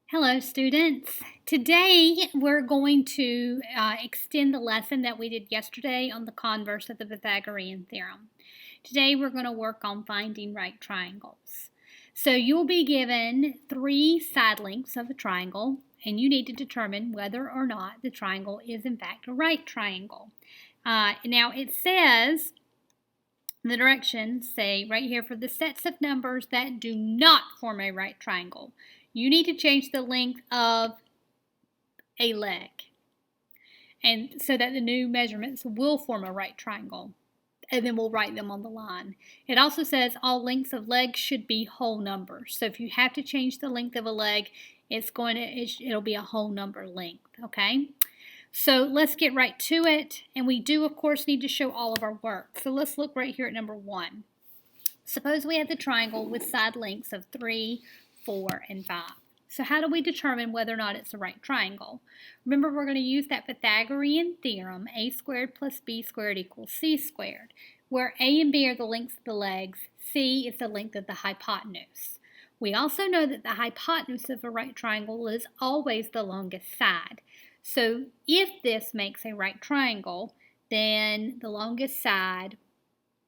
Hello, students. Today we're going to extend the lesson that we did yesterday on the converse of the Pythagorean theorem. Today we're going to work on finding right triangles. So you'll be given three side lengths of a triangle, and you need to determine whether or not the triangle is in fact a right triangle. Now it says, the directions say right here, for the sets of numbers that do not form a right triangle, you need to change the length of a leg, and so that the new measurements will form a right triangle, and then we'll write them on the line. It also says all lengths of legs should be whole numbers. So if you have to change the length of a leg, it'll be a whole number length, okay? So let's get right to it, and we do of course need to show all of our work. So let's look right here at number 1. Suppose we have the triangle with side lengths of 3, 4, and 5. So how do we determine whether or not it's a right triangle? Remember, we're going to use that Pythagorean theorem, a squared plus b squared equals c squared, where a and b are the lengths of the legs, c is the length of the hypotenuse. We also know that the hypotenuse of a right triangle is always the longest side. So if this makes a right triangle, then the longest side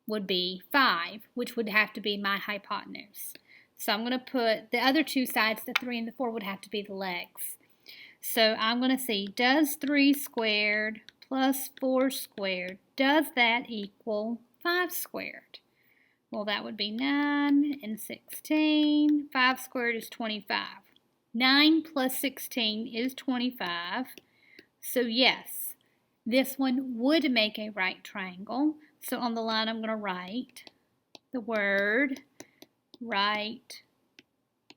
would be 5, which would have to be my hypotenuse. So I'm going to put the other two sides, the 3 and the 4, would have to be the legs. So I'm going to see, does 3 squared plus 4 squared, does that equal 5 squared? Well, that would be 9 and 16. 5 squared is 25. 9 plus 16 is 25. So yes, this one would make a right triangle. So on the line I'm going to write the word right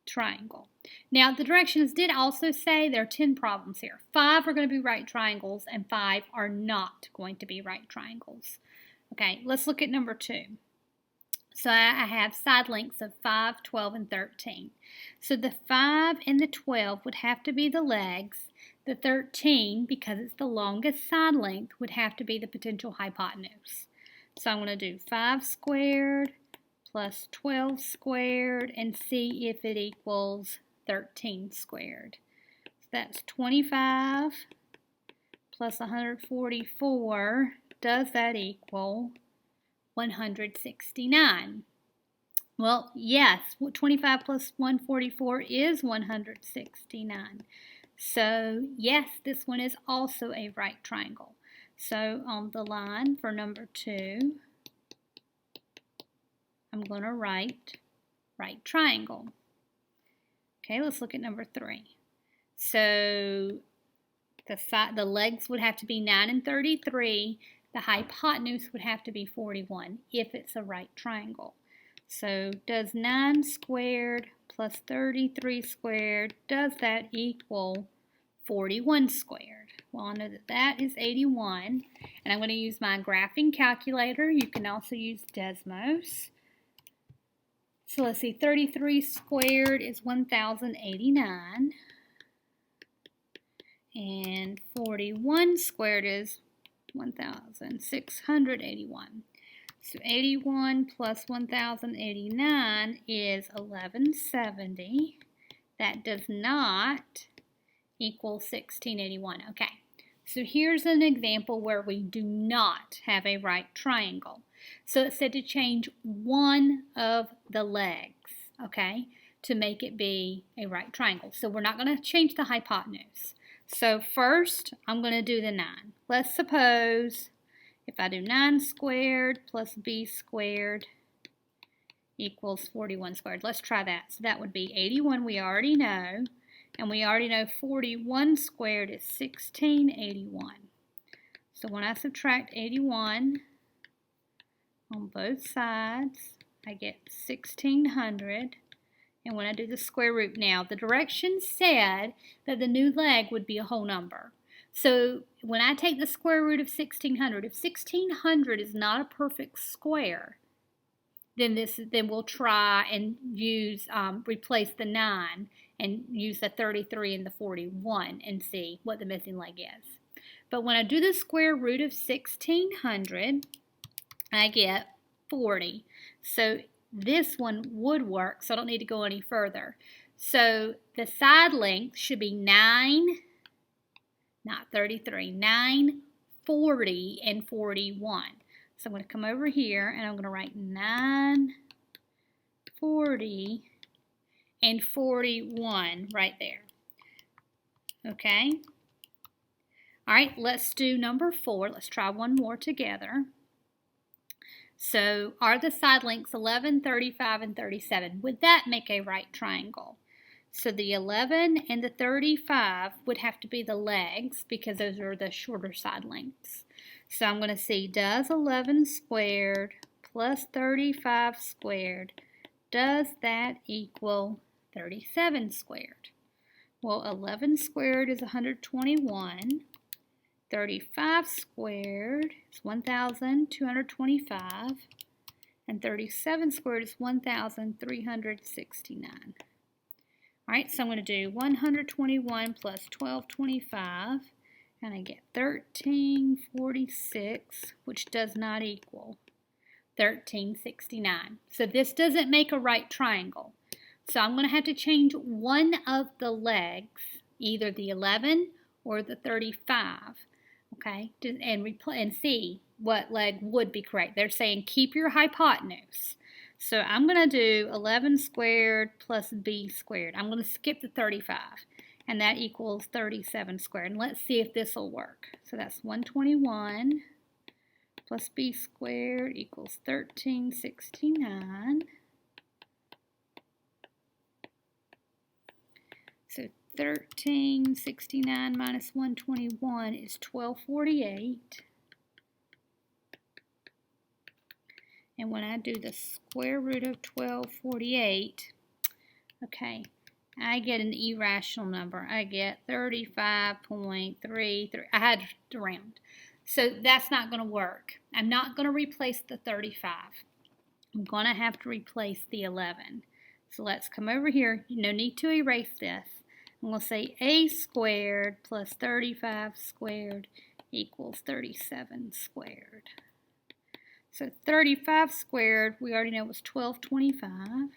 triangle. Now the directions did also say there are 10 problems here. 5 are going to be right triangles and 5 are not going to be right triangles. Okay, let's look at number 2. So I have side lengths of 5, 12, and 13. So the 5 and the 12 would have to be the legs. The 13, because it's the longest side length, would have to be the potential hypotenuse. So I'm going to do 5 squared plus 12 squared and see if it equals 13 squared. So that's 25 plus 144. Does that equal 169? Well, yes, 25 plus 144 is 169. So, yes, this one is also a right triangle. So, on the line for number 2, I'm going to write right triangle. Okay, let's look at number 3. So, the legs would have to be 9 and 33. The hypotenuse would have to be 41 if it's a right triangle. So, does 9 squared plus 33 squared, does that equal 41 squared? Well, I know that that is 81, and I'm going to use my graphing calculator. You can also use Desmos. So let's see, 33 squared is 1,089, and 41 squared is 1,681. So 81 plus 1,089 is 1,170. That does not equal 1,681. Okay, so here's an example where we do not have a right triangle. So it said to change one of the legs, okay, to make it be a right triangle. So we're not going to change the hypotenuse. So first, I'm going to do the 9. Let's suppose if I do 9 squared plus b squared equals 41 squared. Let's try that. So that would be 81, we already know. And we already know 41 squared is 1681. So when I subtract 81 on both sides, I get 1600. And when I do the square root, now the directions said that the new leg would be a whole number. So when I take the square root of 1600, if 1600 is not a perfect square, then we'll try and use replace the 9 and use the 33 and the 41 and see what the missing leg is. But when I do the square root of 1600, I get 40. So this one would work, so I don't need to go any further. So the side length should be 9, not 33, 9, 40, and 41. So I'm going to come over here and I'm going to write 9, 40, and 41 right there. Okay? All right, let's do number 4. Let's try one more together. So are the side lengths 11, 35, and 37? Would that make a right triangle? So the 11 and the 35 would have to be the legs because those are the shorter side lengths. So I'm going to see, does 11 squared plus 35 squared, does that equal 37 squared? Well, 11 squared is 121. 35 squared is 1,225. And 37 squared is 1,369. All right, so I'm going to do 121 plus 1225, and I get 1346, which does not equal 1369. So this doesn't make a right triangle. So I'm going to have to change one of the legs, either the 11 or the 35, okay, and see what leg would be correct. They're saying keep your hypotenuse. So I'm going to do 11 squared plus b squared. I'm going to skip the 35, and that equals 37 squared. And let's see if this will work. So that's 121 plus b squared equals 1369. So 1369 minus 121 is 1248. And when I do the square root of 1248, okay, I get an irrational number. I get 35.33. I had to round. So that's not going to work. I'm not going to replace the 35. I'm going to have to replace the 11. So let's come over here. No need to erase this. I'm going to say a squared plus 35 squared equals 37 squared. So 35 squared, we already know was 1225.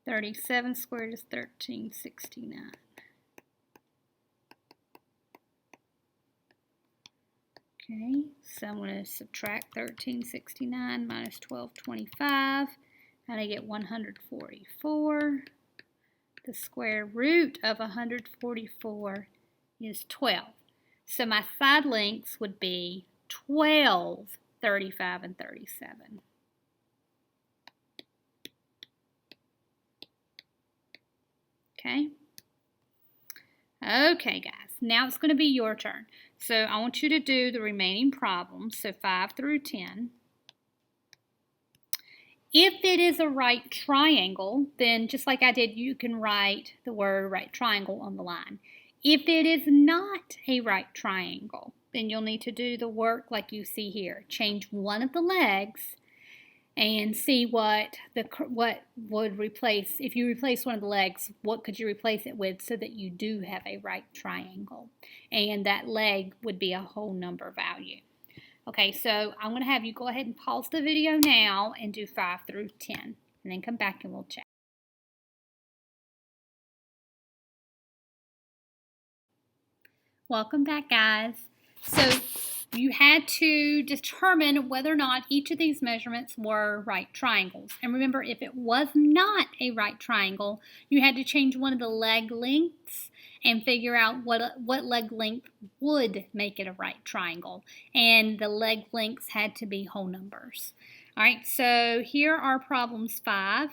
37 squared is 1369. Okay, so I'm going to subtract 1369 minus 1225, and I get 144. The square root of 144 is 12. So my side lengths would be 12, 35, and 37. Okay? Okay, guys. Now it's going to be your turn. So I want you to do the remaining problems, so 5 through 10. If it is a right triangle, then just like I did, you can write the word right triangle on the line. If it is not a right triangle, then you'll need to do the work like you see here. Change one of the legs and see what would replace. If you replace one of the legs, what could you replace it with so that you do have a right triangle? And that leg would be a whole number value. Okay, so I'm going to have you go ahead and pause the video now and do 5 through 10, and then come back and we'll chat. Welcome back, guys. So you had to determine whether or not each of these measurements were right triangles. And remember, if it was not a right triangle, you had to change one of the leg lengths and figure out what leg length would make it a right triangle. And the leg lengths had to be whole numbers. All right, so here are problems 5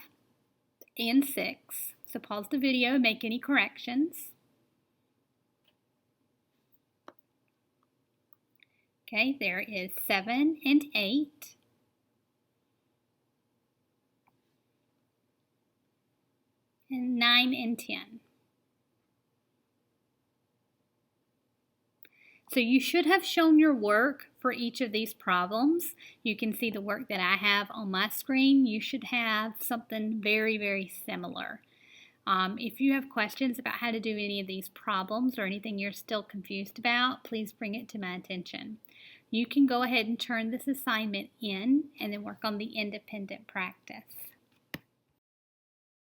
and 6. So pause the video, make any corrections. Okay, there is 7 and 8. And 9 and 10. So you should have shown your work for each of these problems. You can see the work that I have on my screen. You should have something very, very similar. If you have questions about how to do any of these problems or anything you're still confused about, please bring it to my attention. You can go ahead and turn this assignment in and then work on the independent practice.